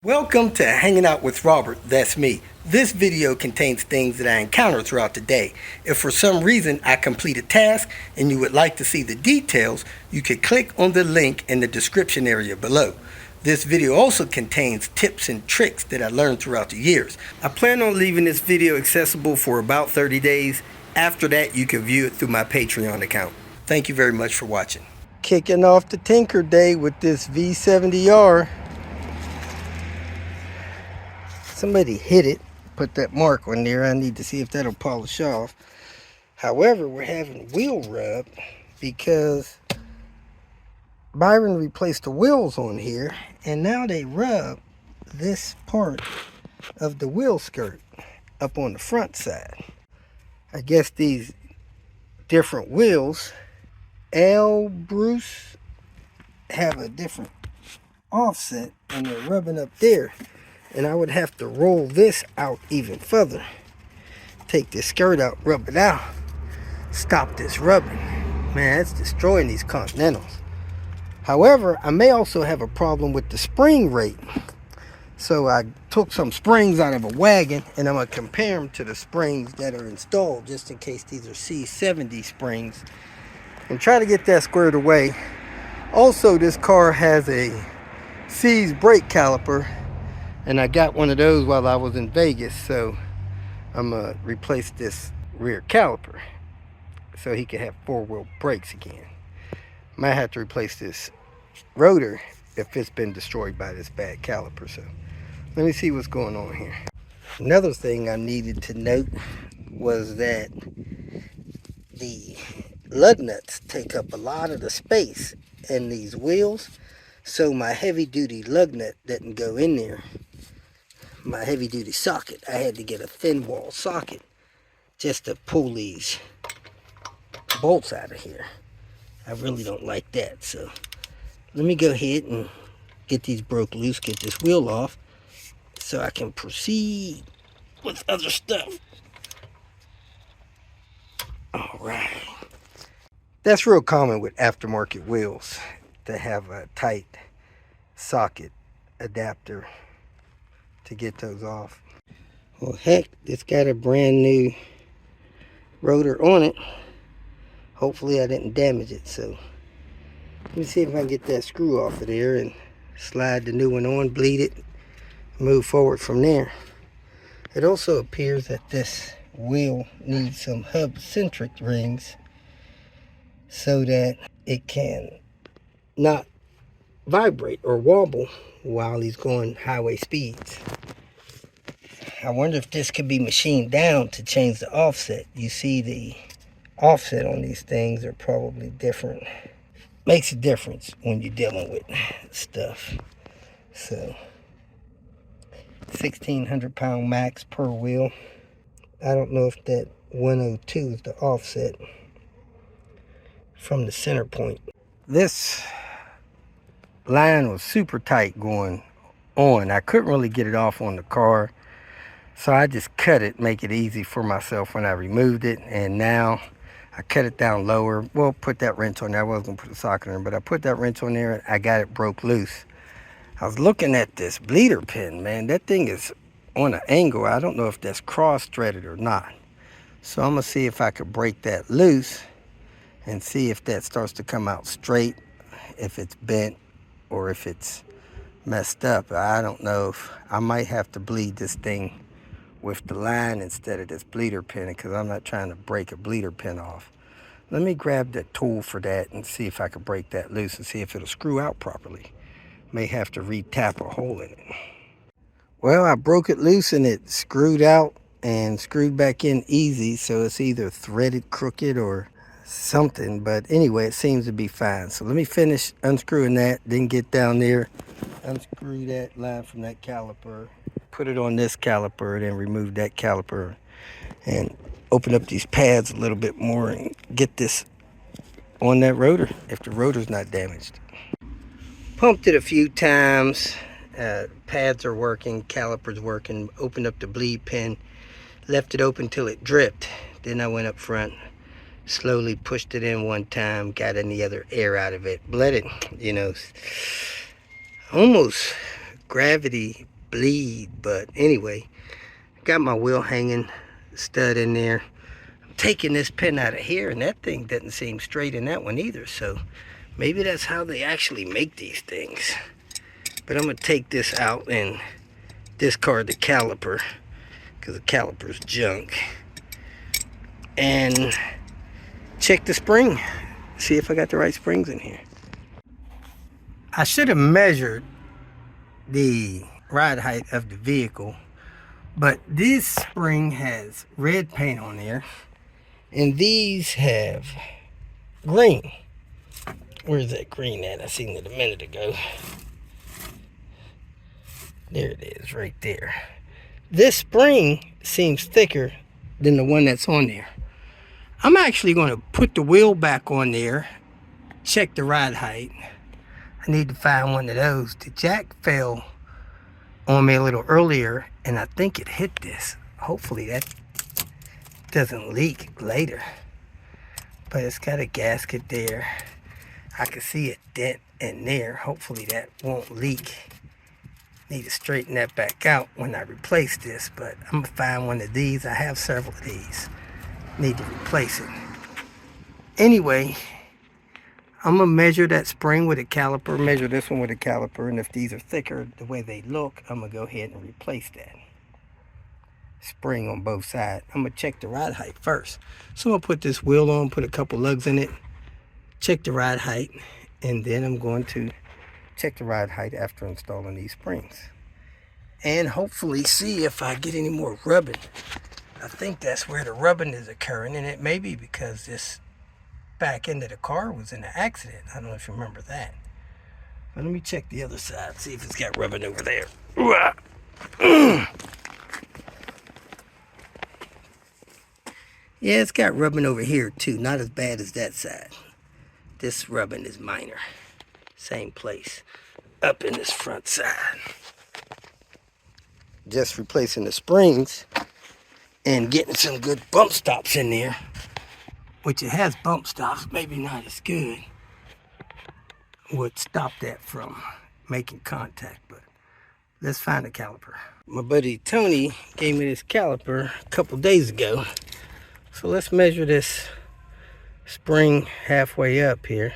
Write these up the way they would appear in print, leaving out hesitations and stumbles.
Welcome to Hanging Out with Robert, that's me. This video contains things that I encounter throughout the day. If for some reason I complete a task and you would like to see the details, you can click on the link in the description area below. This video also contains tips and tricks that I learned throughout the years. I plan on leaving this video accessible for about 30 days. After that, you can view it through my Patreon account. Thank you very much for watching. Kicking off the Tinker Day with this V70 R. Somebody hit it, put that mark on there. I need to see if that'll polish off. However, we're having wheel rub because Byron replaced the wheels on here, and now they rub this part of the wheel skirt up on the front side. I guess these different wheels, L, Bruce, have a different offset, and they're rubbing up there. And I would have to roll this out even further. Take this skirt out, rub it out. Stop this rubbing. Man, it's destroying these Continentals. However, I may also have a problem with the spring rate. So I took some springs out of a wagon and I'm going to compare them to the springs that are installed, just in case these are C70 springs, and try to get that squared away. Also, this car has a C's brake caliper, and I got one of those while I was in Vegas, so I'm going to replace this rear caliper so he can have four-wheel brakes again. Might have to replace this rotor if it's been destroyed by this bad caliper. So let me see what's going on here. Another thing I needed to note was that the lug nuts take up a lot of the space in these wheels, so my heavy-duty lug nut doesn't go in there. My heavy-duty socket, I had to get a thin wall socket just to pull these bolts out of here. I really don't like that, so let me go ahead and get these broke loose, get this wheel off, so I can proceed with other stuff. Alright. That's real common with aftermarket wheels, to have a tight socket adapter to get those off. Well, heck, it's got a brand new rotor on it. Hopefully I didn't damage it, so let me see if I can get that screw off of there and slide the new one on, bleed it, move forward from there. It also appears that this wheel needs some hub centric rings so that it can not vibrate or wobble while he's going highway speeds. I wonder if this could be machined down to change the offset. You see the offset on these things are probably different. Makes a difference when you're dealing with stuff. So 1,600 pound max per wheel. I don't know if that 102 is the offset from the center point. This line was super tight going on. I couldn't really get it off on the car, so I just cut it, make it easy for myself when I removed it. And now I cut it down lower. Well, put that wrench on there. I wasn't gonna put a socket in there, but I put that wrench on there and I got it broke loose. I was looking at this bleeder pin, man. That thing is on an angle. I don't know if that's cross threaded or not. So I'm gonna see if I could break that loose and see if that starts to come out straight, if it's bent or if it's messed up. I don't know. If I might have to bleed this thing with the line instead of this bleeder pin, because I'm not trying to break a bleeder pin off. Let me grab that tool for that and see if I can break that loose and see if it'll screw out properly. May have to re-tap a hole in it. Well, I broke it loose and it screwed out and screwed back in easy, so it's either threaded crooked or something, but anyway, it seems to be fine. So let me finish unscrewing that, then get down there, unscrew that line from that caliper, put it on this caliper, then remove that caliper and open up these pads a little bit more and get this on that rotor if the rotor's not damaged. Pumped it a few times, pads are working, caliper's working, opened up the bleed pin, left it open till it dripped. Then I went up front, slowly pushed it in one time, got any other air out of it, bled it, you know, almost gravity bleed. But anyway, got my wheel hanging stud in there. I'm taking this pin out of here, and that thing doesn't seem straight in that one either. So maybe that's how they actually make these things. But I'm gonna take this out and discard the caliper, because the caliper's junk, and check the spring, see if I got the right springs in here. I should have measured the ride height of the vehicle, but this spring has red paint on there, and these have green. Where's that green at? I seen it a minute ago. There it is, right there. This spring seems thicker than the one that's on there. I'm actually going to put the wheel back on there, check the ride height. I need to find one of those. The jack fell on me a little earlier, and I think it hit this. Hopefully that doesn't leak later. But it's got a gasket there. I can see a dent in there. Hopefully that won't leak. Need to straighten that back out when I replace this, but I'm gonna find one of these. I have several of these. Need to replace it. Anyway, I'm gonna measure that spring with a caliper, measure this one with a caliper, and if these are thicker the way they look, I'm gonna go ahead and replace that spring on both sides. I'm gonna check the ride height first. So I'm gonna put this wheel on, put a couple lugs in it, check the ride height, and then I'm going to check the ride height after installing these springs, and hopefully see if I get any more rubbing. I think that's where the rubbing is occurring, and it may be because this back end of the car was in an accident. I don't know if you remember that. But let me check the other side, see if it's got rubbing over there. Yeah, it's got rubbing over here too, not as bad as that side. This rubbing is minor. Same place, up in this front side. Just replacing the springs and getting some good bump stops in there, which it has bump stops, maybe not as good, would stop that from making contact. But let's find a caliper. My buddy Tony gave me this caliper a couple days ago, so let's measure this spring halfway up here.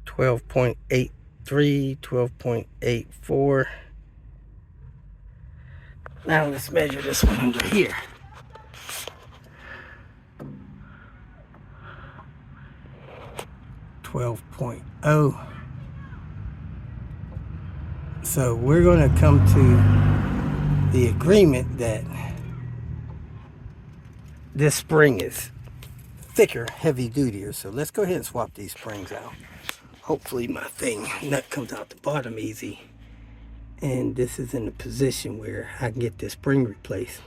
12.83, 12.84. Now let's measure this one under here. 12.0. So we're going to come to the agreement that this spring is thicker, heavy dutier. So let's go ahead and swap these springs out. Hopefully my nut comes out the bottom easy, and this is in a position where I can get this spring replaced,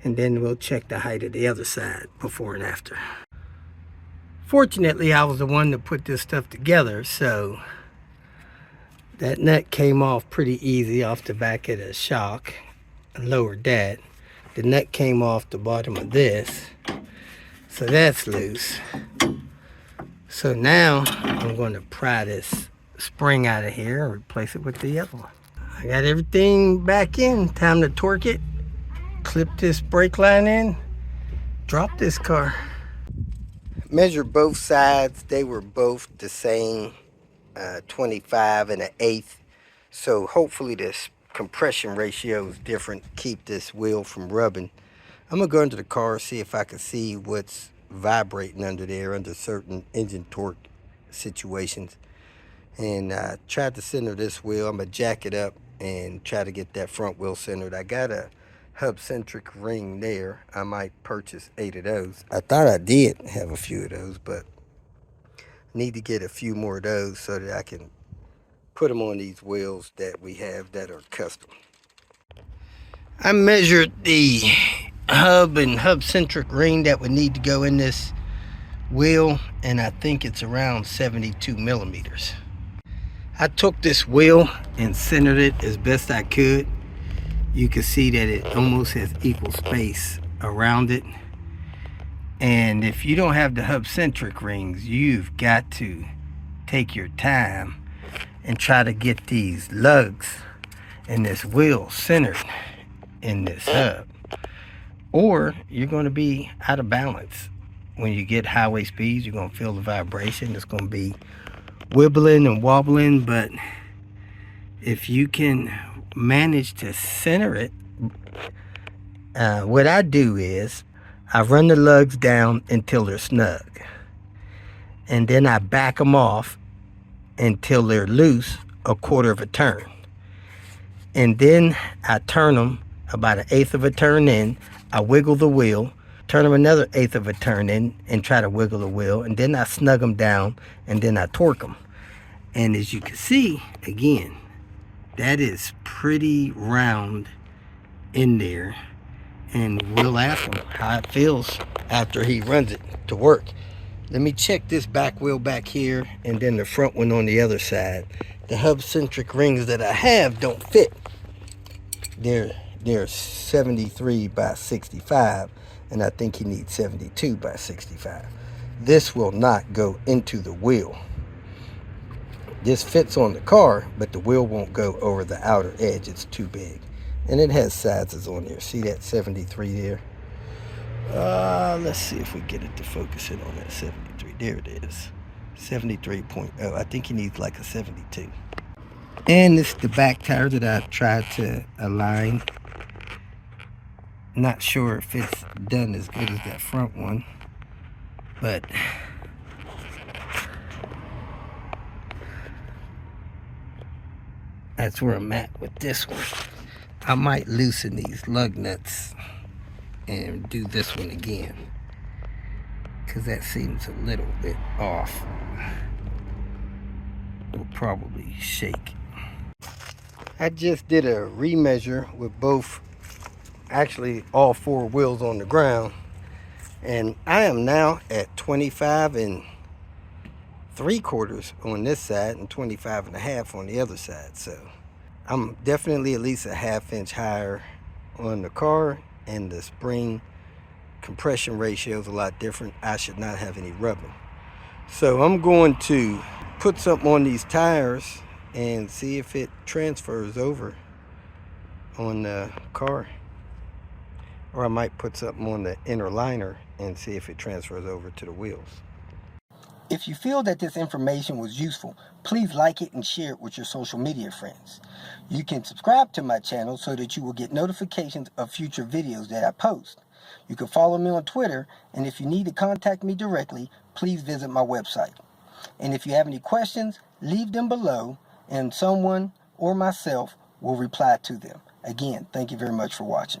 and then we'll check the height of the other side before and after. Fortunately, I was the one that put this stuff together, so that nut came off pretty easy off the back of the shock. I lowered that. The nut came off the bottom of this, so that's loose. So now I'm going to pry this spring out of here and replace it with the other one. I got everything back in. Time to torque it, clip this brake line in, drop this car. Measure both sides. They were both the same, 25 and an eighth. So hopefully this compression ratio is different. Keep this wheel from rubbing. I'm going to go into the car, see if I can see what's vibrating under there under certain engine torque situations, and try to center this wheel. I'm gonna jack it up and try to get that front wheel centered. I got a hub centric ring there. I might purchase 8 of those. I thought I did have a few of those, but need to get a few more of those so that I can put them on these wheels that we have that are custom. I measured the hub and hub centric ring that would need to go in this wheel, and I think it's around 72 millimeters. I took this wheel and centered it as best I could. You can see that it almost has equal space around it, and if you don't have the hub centric rings, you've got to take your time and try to get these lugs and this wheel centered in this hub, or you're going to be out of balance. When you get highway speeds, you're going to feel the vibration. It's going to be wibbling and wobbling, but if you can manage to center it, what I do is I run the lugs down until they're snug, and then I back them off until they're loose, a quarter of a turn, and then I turn them about 1/8 of a turn in. I wiggle the wheel, turn them another 1/8 of a turn in, and try to wiggle the wheel, and then I snug them down, and then I torque them. And as you can see, again, that is pretty round in there, and we'll ask him how it feels after he runs it to work. Let me check this back wheel back here, and then the front one on the other side. The hub centric rings that I have don't fit. They're 73 by 65, and I think he needs 72 by 65. This will not go into the wheel. This fits on the car, but the wheel won't go over the outer edge. It's too big. And it has sizes on there. See that 73 there? Let's see if we get it to focus in on that 73. There it is. 73.0. I think he needs like a 72. And this is the back tire that I tried to align. Not sure if it's done as good as that front one, but that's where I'm at with this one. I might loosen these lug nuts and do this one again, because that seems a little bit off. Will probably shake. I just did a remeasure with both, actually all 4 wheels on the ground, and I am now at 25 3/4 on this side and 25 1/2 on the other side. So I'm definitely at least a 1/2 inch higher on the car, and the spring compression ratio is a lot different. I should not have any rubbing. So I'm going to put something on these tires and see if it transfers over on the car, or I might put something on the inner liner and see if it transfers over to the wheels. If you feel that this information was useful, please like it and share it with your social media friends. You can subscribe to my channel so that you will get notifications of future videos that I post. You can follow me on Twitter, and if you need to contact me directly, please visit my website. And if you have any questions, leave them below, and someone or myself will reply to them. Again, thank you very much for watching.